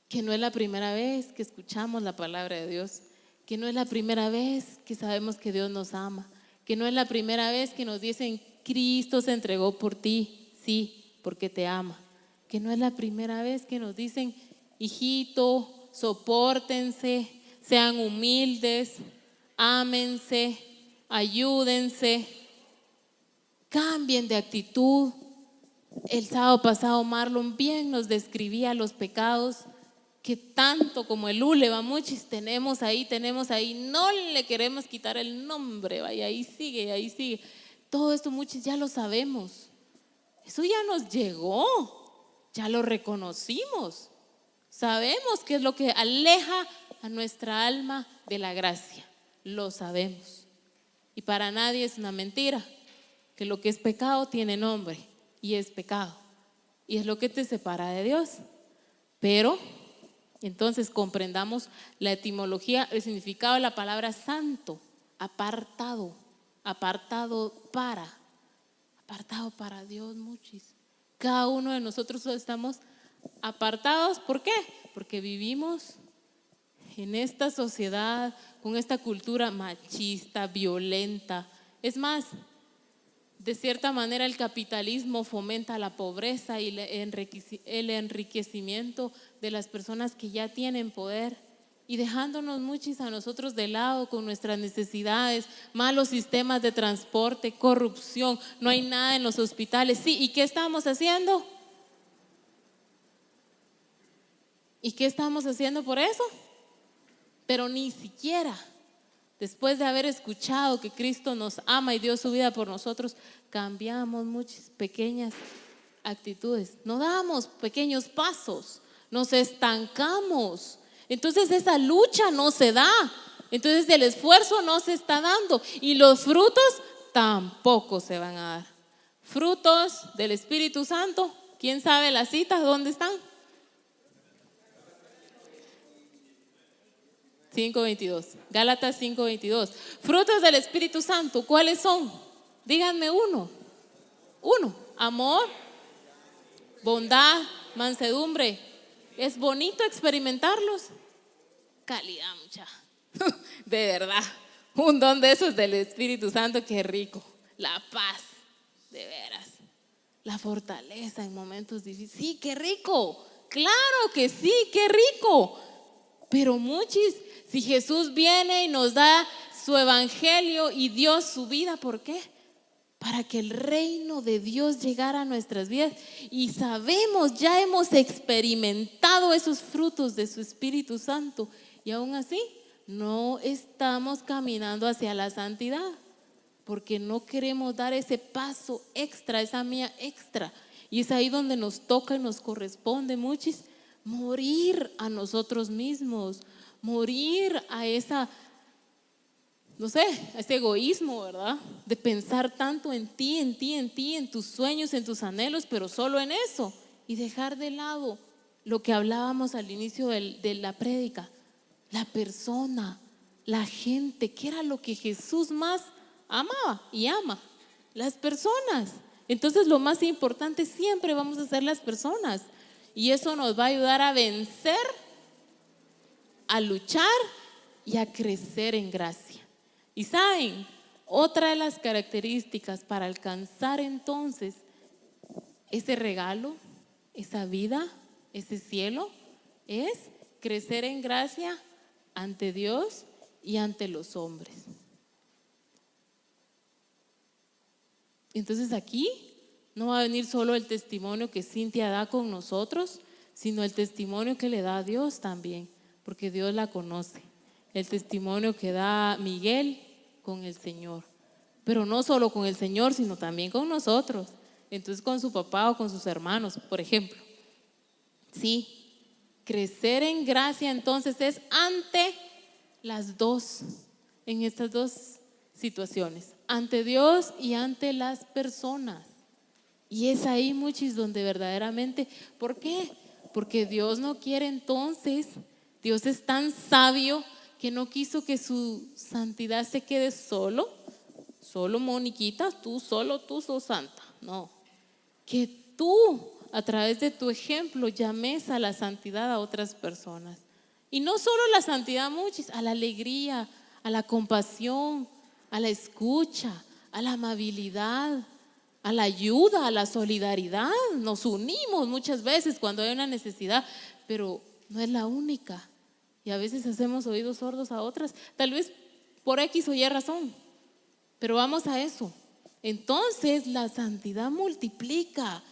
Que no es la primera vez que escuchamos la palabra de Dios, que no es la primera vez que sabemos que Dios nos ama, que no es la primera vez que nos dicen Cristo se entregó por ti, sí, porque te ama. Que no es la primera vez que nos dicen, hijito, sopórtense, sean humildes, ámense, ayúdense, cambien de actitud. El sábado pasado Marlon bien nos describía los pecados que tanto como el uleva muchos tenemos ahí, no le queremos quitar el nombre, vaya, ahí sigue. Todo esto muchos ya lo sabemos, eso ya nos llegó, ya lo reconocimos, sabemos qué es lo que aleja a nuestra alma de la gracia, lo sabemos. Y para nadie es una mentira que lo que es pecado tiene nombre y es pecado, y es lo que te separa de Dios. Pero entonces comprendamos la etimología, el significado de la palabra santo: apartado para Dios. Muchos, cada uno de nosotros estamos apartados. ¿Por qué? Porque vivimos en esta sociedad con esta cultura machista, violenta. Es más, de cierta manera el capitalismo fomenta la pobreza y el enriquecimiento de las personas que ya tienen poder, y dejándonos muchos a nosotros de lado con nuestras necesidades, malos sistemas de transporte, corrupción, no hay nada en los hospitales. Sí, ¿y qué estamos haciendo? ¿Y qué estamos haciendo por eso? Pero ni siquiera después de haber escuchado que Cristo nos ama y dio su vida por nosotros, cambiamos muchas pequeñas actitudes, no damos pequeños pasos, nos estancamos. Entonces esa lucha no se da, entonces el esfuerzo no se está dando y los frutos tampoco se van a dar. Frutos del Espíritu Santo, ¿quién sabe las citas dónde están? 5:22, Gálatas 5:22. Frutos del Espíritu Santo, ¿cuáles son? Díganme uno. Amor, bondad, mansedumbre. Es bonito experimentarlos. Calidad, mucha. De verdad, un don de esos del Espíritu Santo, qué rico. La paz, de veras. La fortaleza en momentos difíciles. Sí, qué rico. Claro que sí, qué rico. Pero muchos, si Jesús viene y nos da su evangelio y dio su vida, ¿por qué? Para que el reino de Dios llegara a nuestras vidas. Y sabemos, ya hemos experimentado esos frutos de su Espíritu Santo, y aún así no estamos caminando hacia la santidad, porque no queremos dar ese paso extra, esa mía extra. Y es ahí donde nos toca y nos corresponde, muchos, morir a nosotros mismos, morir a esa, no sé, a ese egoísmo, ¿verdad? De pensar tanto en ti, en tus sueños, en tus anhelos, pero solo en eso, y dejar de lado lo que hablábamos al inicio de la prédica, la persona, la gente, que era lo que Jesús más amaba y ama, las personas. Entonces lo más importante siempre vamos a ser las personas. Y eso nos va a ayudar a vencer, a luchar y a crecer en gracia. Y saben, otra de las características para alcanzar entonces ese regalo, esa vida, ese cielo, es crecer en gracia ante Dios y ante los hombres. Entonces aquí no va a venir solo el testimonio que Cintia da con nosotros, sino el testimonio que le da a Dios también, porque Dios la conoce. El testimonio que da Miguel con el Señor, pero no solo con el Señor, sino también con nosotros. Entonces con su papá o con sus hermanos, por ejemplo. Sí, crecer en gracia entonces es ante las dos, en estas dos situaciones, ante Dios y ante las personas. Y es ahí, muchos, donde verdaderamente, ¿por qué? Porque Dios no quiere entonces, Dios es tan sabio que no quiso que su santidad se quede solo Moniquita, tú sos santa. No, que tú a través de tu ejemplo llames a la santidad a otras personas. Y no solo la santidad, muchos, a la alegría, a la compasión, a la escucha, a la amabilidad, a la ayuda, a la solidaridad. Nos unimos muchas veces cuando hay una necesidad, pero no es la única. Y a veces hacemos oídos sordos a otras, tal vez por X o Y razón, pero vamos a eso. Entonces la santidad multiplica,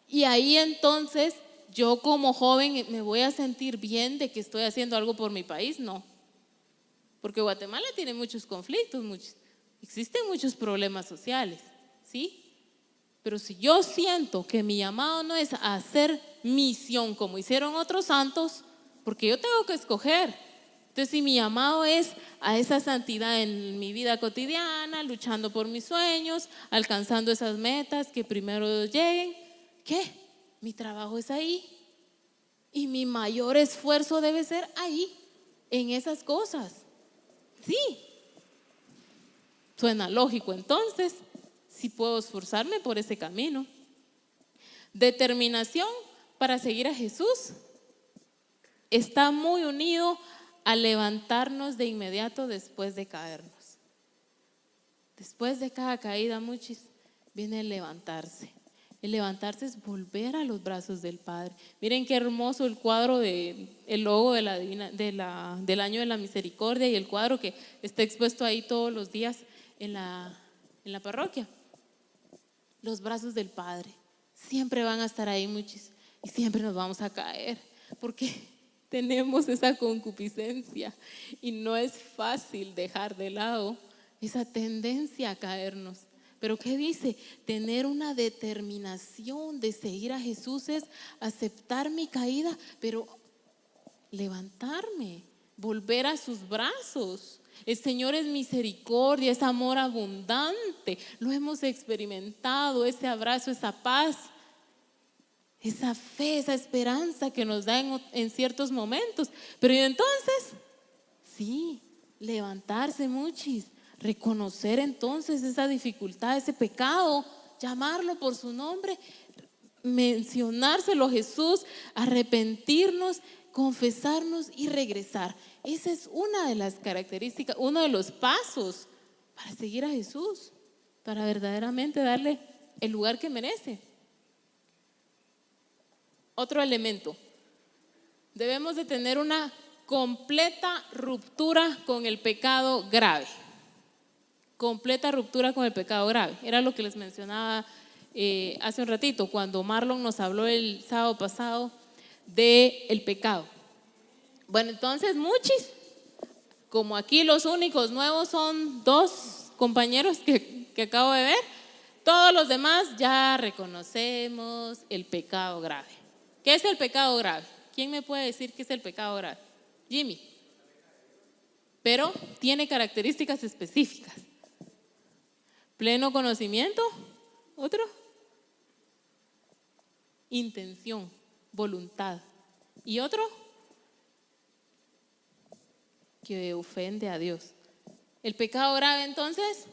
y ahí entonces yo como joven me voy a sentir bien de que estoy haciendo algo por mi país. No, porque Guatemala tiene muchos conflictos, existen muchos problemas sociales, ¿sí? Pero si yo siento que mi llamado no es a hacer misión como hicieron otros santos, porque yo tengo que escoger. Entonces, si mi llamado es a esa santidad en mi vida cotidiana, luchando por mis sueños, alcanzando esas metas que primero lleguen, ¿qué? Mi trabajo es ahí, y mi mayor esfuerzo debe ser ahí, en esas cosas. Sí, suena lógico. Entonces, sí puedo esforzarme por ese camino. Determinación para seguir a Jesús está muy unido a levantarnos de inmediato después de caernos. Después de cada caída, muchos, viene el levantarse. El levantarse es volver a los brazos del Padre. Miren qué hermoso el cuadro, el logo del año de la misericordia, y el cuadro que está expuesto ahí todos los días en la parroquia. Los brazos del Padre siempre van a estar ahí, muchos, y siempre nos vamos a caer, porque tenemos esa concupiscencia y no es fácil dejar de lado esa tendencia a caernos. Pero ¿qué dice? Tener una determinación de seguir a Jesús es aceptar mi caída, pero levantarme, volver a sus brazos. El Señor es misericordia, es amor abundante. Lo hemos experimentado, ese abrazo, esa paz, esa fe, esa esperanza que nos da en ciertos momentos. Pero entonces, sí, levantarse, muchis, reconocer entonces esa dificultad, ese pecado, llamarlo por su nombre, mencionárselo a Jesús, arrepentirnos, confesarnos y regresar. Esa es una de las características, uno de los pasos para seguir a Jesús, para verdaderamente darle el lugar que merece. Otro elemento, debemos de tener una completa ruptura con el pecado grave. Completa ruptura con el pecado grave. Era lo que les mencionaba hace un ratito, cuando Marlon nos habló el sábado pasado del pecado. Bueno, entonces muchos, como aquí los únicos nuevos son 2 compañeros que acabo de ver, todos los demás ya reconocemos el pecado grave. ¿Qué es el pecado grave? ¿Quién me puede decir qué es el pecado grave? Jimmy. Pero tiene características específicas. Pleno conocimiento. ¿Otro? Intención, voluntad. ¿Y otro? Que ofende a Dios. El pecado grave entonces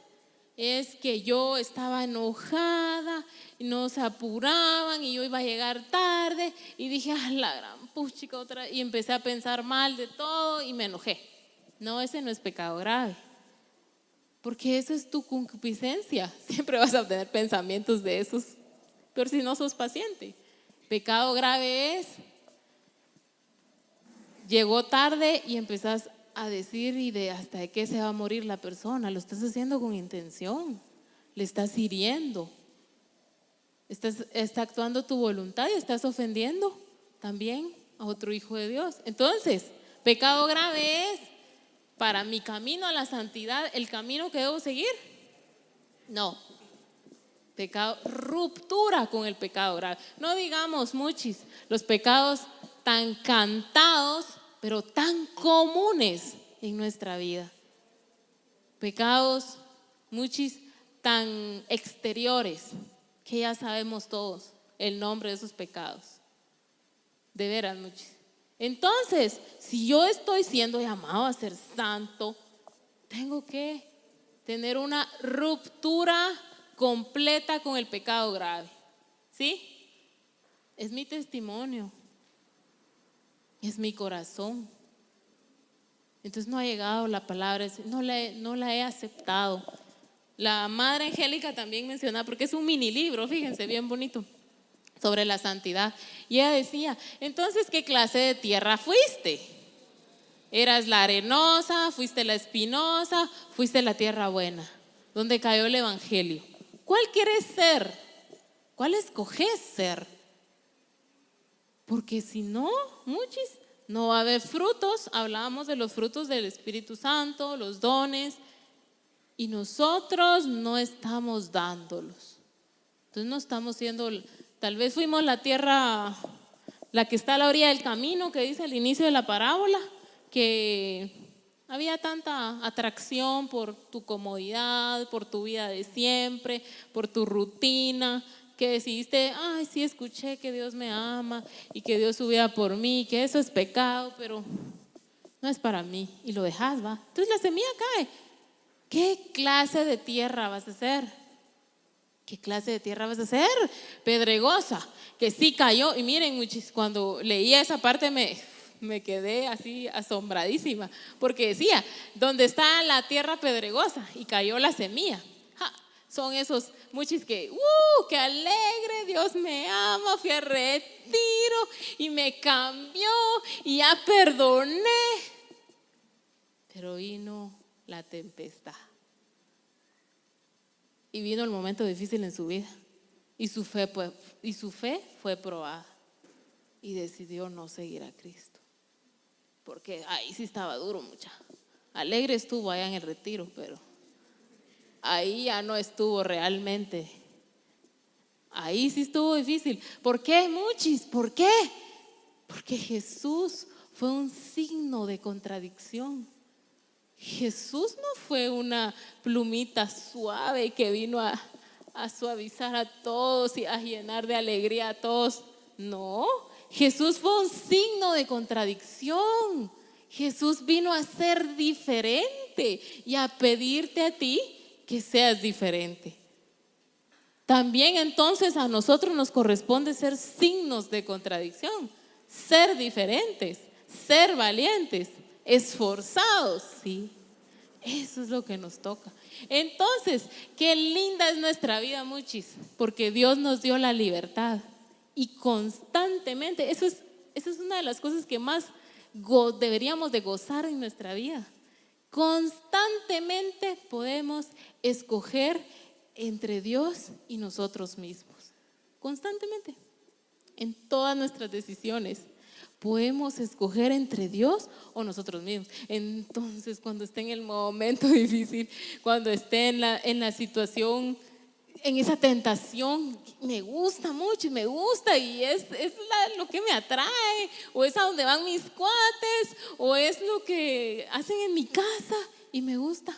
es que yo estaba enojada y nos apuraban y yo iba a llegar tarde y dije, la gran puchica otra, y empecé a pensar mal de todo y me enojé. No, ese no es pecado grave, porque eso es tu concupiscencia. Siempre vas a tener pensamientos de esos, pero si no sos paciente. Pecado grave es, llegó tarde y empezás a decir y de hasta de qué se va a morir la persona. Lo estás haciendo con intención, le estás hiriendo, está actuando tu voluntad y estás ofendiendo también a otro hijo de Dios. Entonces, pecado grave es, para mi camino a la santidad, el camino que debo seguir. No, pecado, ruptura con el pecado grave. No digamos muchos los pecados tan cantados, pero tan comunes en nuestra vida. Pecados, muchos tan exteriores, que ya sabemos todos el nombre de esos pecados. De veras, muchos. Entonces, si yo estoy siendo llamado a ser santo, tengo que tener una ruptura completa con el pecado grave. ¿Sí? Es mi testimonio. Es mi corazón. Entonces no ha llegado la palabra, no la he aceptado. La Madre Angélica también menciona, porque es un mini libro, fíjense, bien bonito, sobre la santidad. Y ella decía, entonces, ¿qué clase de tierra fuiste? ¿Eras la arenosa, fuiste la espinosa, fuiste la tierra buena, donde cayó el evangelio? ¿Cuál quieres ser? ¿Cuál escoges ser? Porque si no, muchos, no va a haber frutos. Hablábamos de los frutos del Espíritu Santo, los dones, y nosotros no estamos dándolos. Entonces no estamos siendo, tal vez fuimos la tierra, la que está a la orilla del camino, que dice al inicio de la parábola, que había tanta atracción por tu comodidad, por tu vida de siempre, por tu rutina, que decidiste, ay, sí, escuché que Dios me ama y que Dios subía por mí, que eso es pecado, pero no es para mí, y lo dejas, va. Entonces la semilla cae. ¿Qué clase de tierra vas a hacer? ¿Qué clase de tierra vas a hacer? Pedregosa, que sí cayó. Y miren, muchis, cuando leía esa parte me quedé así asombradísima, porque decía, ¿dónde está la tierra pedregosa? Y cayó la semilla. Ja, son esos muchis que, qué alegre, Dios me ama, fui a retiro y me cambió y ya perdoné. Pero vino la tempestad y vino el momento difícil en su vida, y su fe fue probada, y decidió no seguir a Cristo, porque ahí sí estaba duro, mucha. Alegre estuvo allá en el retiro, pero ahí ya no estuvo realmente. Ahí sí estuvo difícil. ¿Por qué, muchis? ¿Por qué? Porque Jesús fue un signo de contradicción. Jesús no fue una plumita suave que vino a suavizar a todos y a llenar de alegría a todos. No, Jesús fue un signo de contradicción. Jesús vino a ser diferente y a pedirte a ti que seas diferente. También entonces a nosotros nos corresponde ser signos de contradicción, ser diferentes, ser valientes, esforzados, sí, eso es lo que nos toca. Entonces, qué linda es nuestra vida, muchis, porque Dios nos dio la libertad y constantemente, eso es una de las cosas que más deberíamos de gozar en nuestra vida. Constantemente podemos escoger entre Dios y nosotros mismos, constantemente, en todas nuestras decisiones. Podemos escoger entre Dios o nosotros mismos. Entonces, cuando esté en el momento difícil, cuando esté en la situación, en esa tentación, me gusta mucho, me gusta y es lo que me atrae, o es a donde van mis cuates, o es lo que hacen en mi casa y me gusta.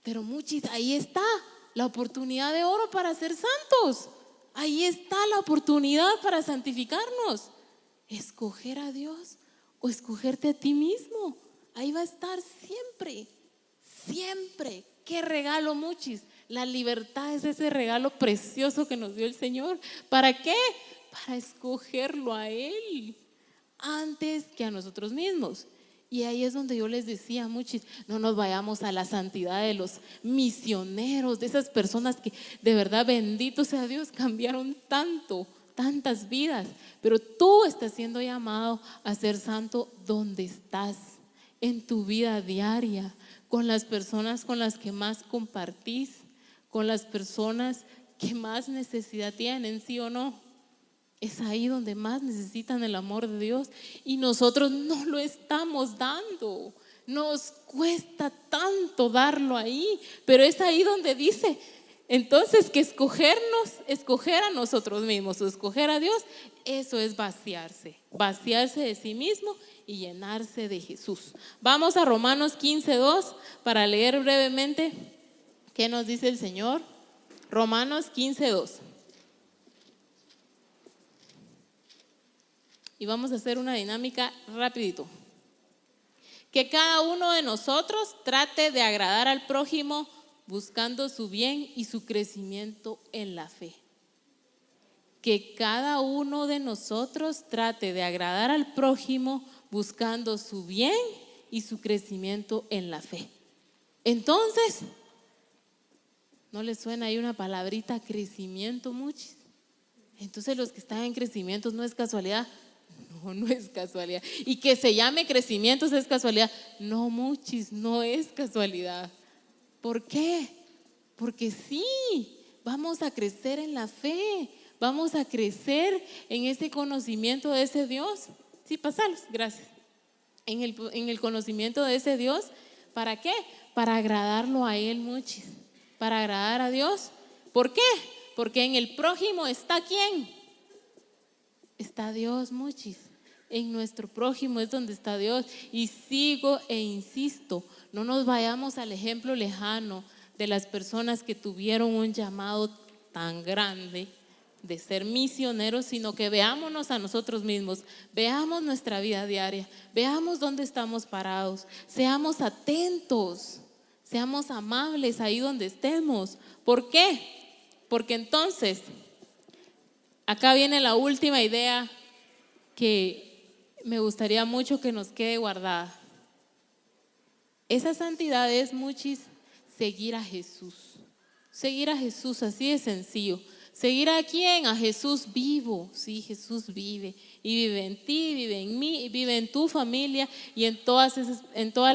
Pero muchis, ahí está la oportunidad de oro para ser santos. Ahí está la oportunidad para santificarnos. Escoger a Dios o escogerte a ti mismo. Ahí va a estar siempre, siempre. Qué regalo, muchis. La libertad es ese regalo precioso que nos dio el Señor. ¿Para qué? Para escogerlo a Él antes que a nosotros mismos. Y ahí es donde yo les decía, muchis, no nos vayamos a la santidad de los misioneros, de esas personas que de verdad, bendito sea Dios, cambiaron tantas vidas. Pero tú estás siendo llamado a ser santo donde estás, en tu vida diaria, con las personas con las que más compartís, con las personas que más necesidad tienen, ¿sí o no? Es ahí donde más necesitan el amor de Dios y nosotros no lo estamos dando. Nos cuesta tanto darlo ahí, pero es ahí donde dice, entonces, que escoger a nosotros mismos o escoger a Dios, eso es vaciarse de sí mismo y llenarse de Jesús. Vamos a Romanos 15:2 para leer brevemente qué nos dice el Señor. Romanos 15:2. Y vamos a hacer una dinámica rapidito. Que cada uno de nosotros trate de agradar al prójimo buscando su bien y su crecimiento en la fe. Que cada uno de nosotros trate de agradar al prójimo buscando su bien y su crecimiento en la fe. Entonces, ¿No les suena ahí una palabrita crecimiento, muchis? Entonces los que están en crecimientos no es casualidad. No, no es casualidad. Y que se llame crecimientos es casualidad. No, muchis, no es casualidad. ¿Por qué? Porque sí, vamos a crecer en la fe, vamos a crecer en ese conocimiento de ese Dios. Sí, pasalos, gracias. En el conocimiento de ese Dios, ¿para qué? Para agradarlo a Él, muchis. Para agradar a Dios. ¿Por qué? Porque en el prójimo está ¿quién? Está Dios, muchis. En nuestro prójimo es donde está Dios. Y sigo e insisto, no nos vayamos al ejemplo lejano de las personas que tuvieron un llamado tan grande de ser misioneros, sino que veámonos a nosotros mismos, veamos nuestra vida diaria, veamos dónde estamos parados, seamos atentos, seamos amables ahí donde estemos. ¿Por qué? Porque entonces, acá viene la última idea que me gustaría mucho que nos quede guardada. Esa santidad es, muchis, seguir a Jesús. Seguir a Jesús, así de sencillo. ¿Seguir a quién? A Jesús vivo. Sí, Jesús vive. Y vive en ti, vive en mí, y vive en tu familia y en todas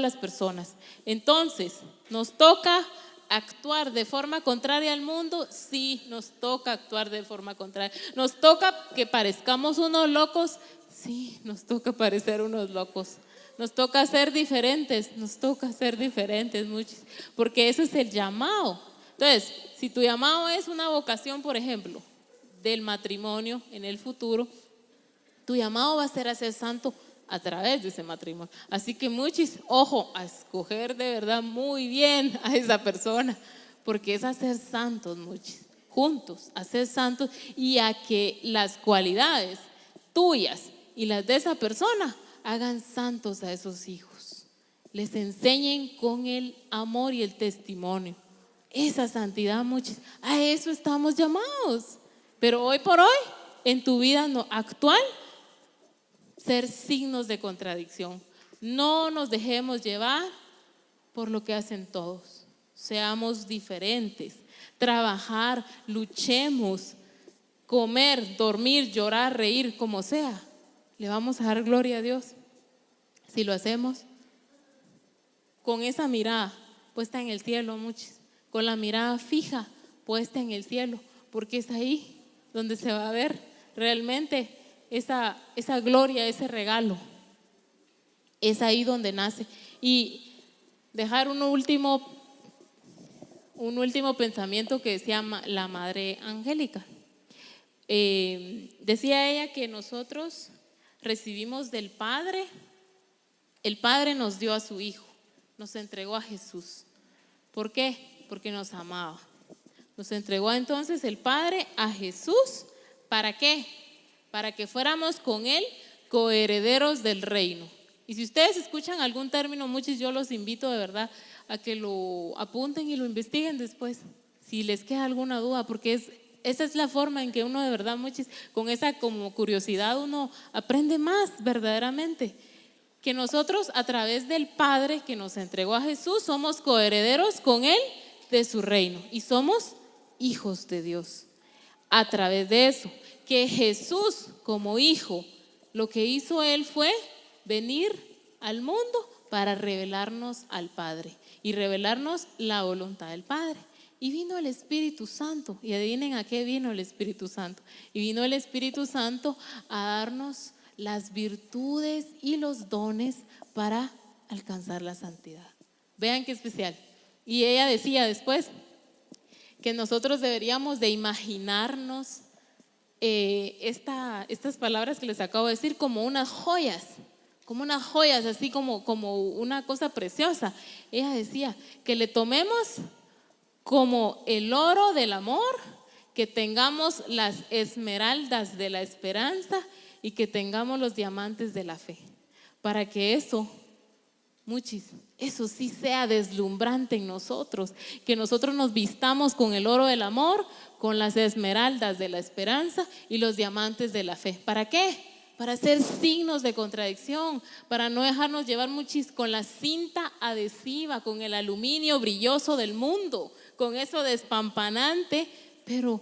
las personas. Entonces, ¿nos toca actuar de forma contraria al mundo? Sí, nos toca actuar de forma contraria. ¿Nos toca que parezcamos unos locos? Sí, nos toca parecer unos locos. Nos toca ser diferentes, muchos, porque ese es el llamado. Entonces, si tu llamado es una vocación, por ejemplo, del matrimonio en el futuro, tu llamado va a ser a ser santo a través de ese matrimonio. Así que muchos, ojo, a escoger de verdad muy bien a esa persona, porque es a ser santos, muchos, juntos, a ser santos, y a que las cualidades tuyas y las de esa persona hagan santos a esos hijos, les enseñen con el amor y el testimonio. Esa santidad, muchos, a eso estamos llamados. Pero hoy por hoy, en tu vida actual, ser signos de contradicción. No nos dejemos llevar por lo que hacen todos. Seamos diferentes, trabajar, luchemos, comer, dormir, llorar, reír, como sea. Le vamos a dar gloria a Dios si lo hacemos con esa mirada puesta en el cielo, muchos, con la mirada fija puesta en el cielo, porque es ahí donde se va a ver realmente esa gloria, ese regalo. Es ahí donde nace. Y dejar un último pensamiento que decía la Madre Angélica. Decía ella que nosotros recibimos del Padre, el Padre nos dio a su Hijo, nos entregó a Jesús. ¿Por qué? Porque nos amaba. Nos entregó entonces el Padre a Jesús. ¿Para qué? Para que fuéramos con Él coherederos del reino. Y si ustedes escuchan algún término, muchos, yo los invito de verdad a que lo apunten y lo investiguen después, si les queda alguna duda, porque esa es la forma en que uno de verdad, muchos, con esa como curiosidad uno aprende más verdaderamente. Que nosotros a través del Padre que nos entregó a Jesús somos coherederos con Él de su reino y somos hijos de Dios. A través de eso, que Jesús como hijo, lo que hizo Él fue venir al mundo para revelarnos al Padre y revelarnos la voluntad del Padre. Y vino el Espíritu Santo, y adivinen a qué vino el Espíritu Santo. Y vino el Espíritu Santo a darnos las virtudes y los dones para alcanzar la santidad. Vean qué especial. Y ella decía después que nosotros deberíamos de imaginarnos estas palabras que les acabo de decir como unas joyas, así como una cosa preciosa. Ella decía que le tomemos como el oro del amor, que tengamos las esmeraldas de la esperanza y que tengamos los diamantes de la fe, para que eso sí sea deslumbrante en nosotros, que nosotros nos vistamos con el oro del amor, con las esmeraldas de la esperanza y los diamantes de la fe. ¿Para qué? Para hacer signos de contradicción, para no dejarnos llevar con la cinta adhesiva, con el aluminio brilloso del mundo, con eso despampanante, pero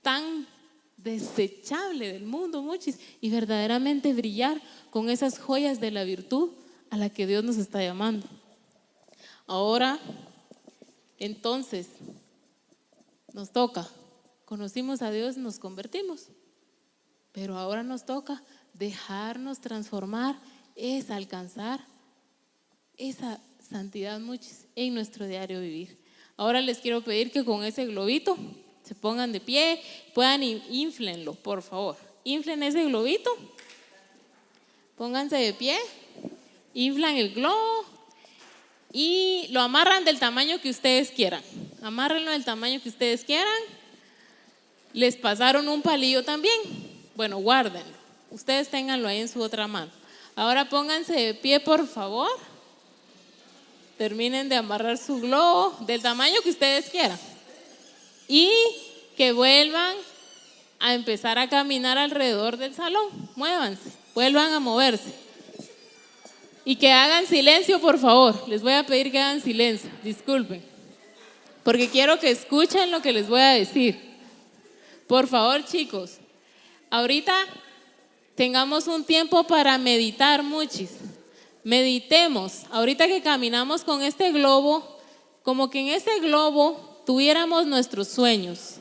tan desechable del mundo, muchis, y verdaderamente brillar con esas joyas de la virtud a la que Dios nos está llamando. Ahora, entonces, nos toca, conocimos a Dios, nos convertimos, pero ahora nos toca dejarnos transformar, es alcanzar esa santidad muchis en nuestro diario vivir. Ahora les quiero pedir que con ese globito se pongan de pie, puedan inflenlo, por favor. Inflen ese globito, pónganse de pie, inflan el globo y lo amarran del tamaño que ustedes quieran. Amárrenlo del tamaño que ustedes quieran. Les pasaron un palillo también. Bueno, guárdenlo. Ustedes ténganlo ahí en su otra mano. Ahora pónganse de pie, por favor. Terminen de amarrar su globo del tamaño que ustedes quieran. Y que vuelvan a empezar a caminar alrededor del salón. Muévanse, vuelvan a moverse. Y que hagan silencio, por favor. Les voy a pedir que hagan silencio. Disculpen. Porque quiero que escuchen lo que les voy a decir. Por favor, chicos. Ahorita tengamos un tiempo para meditar, muchis. Meditemos. Ahorita que caminamos con este globo, como que en ese globo tuviéramos nuestros sueños.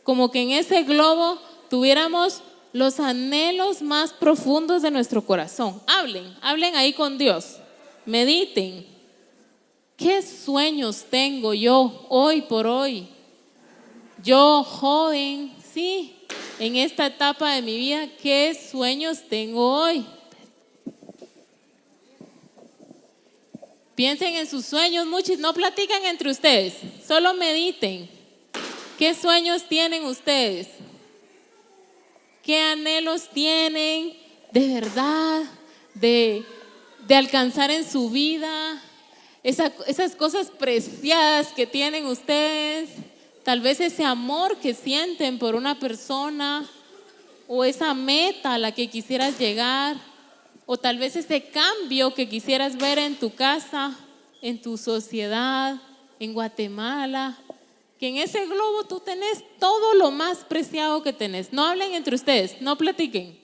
Como que en ese globo tuviéramos los anhelos más profundos de nuestro corazón. Hablen ahí con Dios. Mediten. ¿Qué sueños tengo yo hoy por hoy? Yo, joven, sí, en esta etapa de mi vida, ¿qué sueños tengo hoy? Piensen en sus sueños, muchos, no platican entre ustedes, solo mediten. ¿Qué sueños tienen ustedes? ¿Qué anhelos tienen de verdad, de alcanzar en su vida? Esas cosas preciadas que tienen ustedes, tal vez ese amor que sienten por una persona, o esa meta a la que quisieras llegar, o tal vez ese cambio que quisieras ver en tu casa, en tu sociedad, en Guatemala, que en ese globo tú tenés todo lo más preciado que tenés. No hablen entre ustedes, no platiquen.